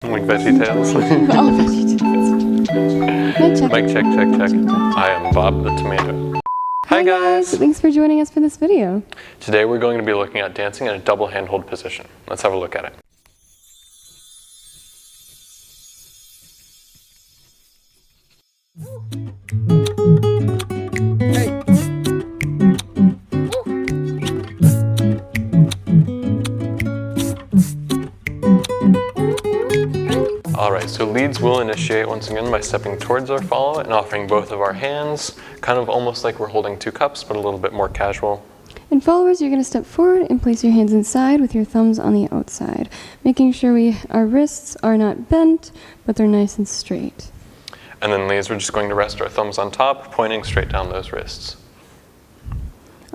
Like VeggieTales. All VeggieTales. Mic check, check, check. I am Bob the Tomato. Hi guys! Thanks for joining us for this video. Today we're going to be looking at dancing in a double handhold position. Let's have a look at it. Alright, so leads will initiate once again by stepping towards our follow and offering both of our hands, kind of almost like we're holding two cups, but a little bit more casual. And followers, you're going to step forward and place your hands inside with your thumbs on the outside, making sure our wrists are not bent, but they're nice and straight. And then leads, we're just going to rest our thumbs on top, pointing straight down those wrists.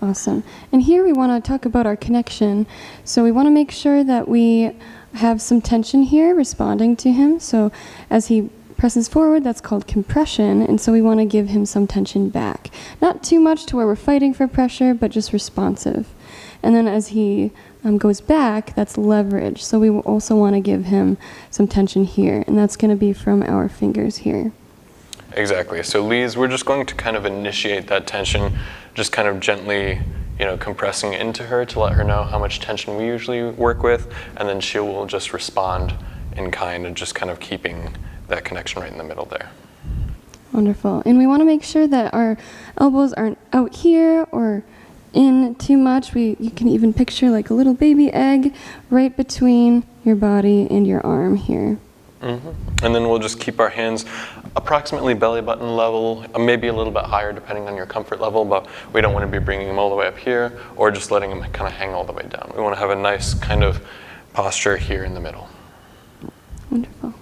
Awesome. And here we want to talk about our connection. So we want to make sure that we have some tension here responding to him. So as he presses forward, that's called compression, and so we want to give him some tension back. Not too much to where we're fighting for pressure, but just responsive. And then as he goes back, that's leverage. So we will also want to give him some tension here, and that's going to be from our fingers here. Exactly. So leads, we're just going to kind of initiate that tension, just kind of gently, compressing into her to let her know how much tension we usually work with, and then she will just respond in kind and just kind of keeping that connection right in the middle there. Wonderful. And we want to make sure that our elbows aren't out here or in too much. You can even picture like a little baby egg right between your body and your arm here. And then we'll just keep our hands approximately belly button level, maybe a little bit higher depending on your comfort level, but we don't want to be bringing them all the way up here or just letting them kind of hang all the way down. We want to have a nice kind of posture here in the middle. Wonderful.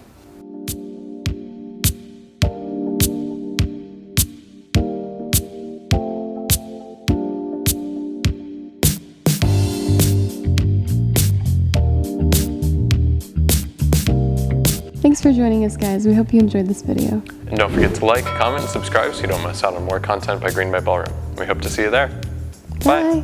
Thanks for joining us, guys. We hope you enjoyed this video. And don't forget to like, comment, and subscribe so you don't miss out on more content by Green Bay Ballroom. We hope to see you there. Bye.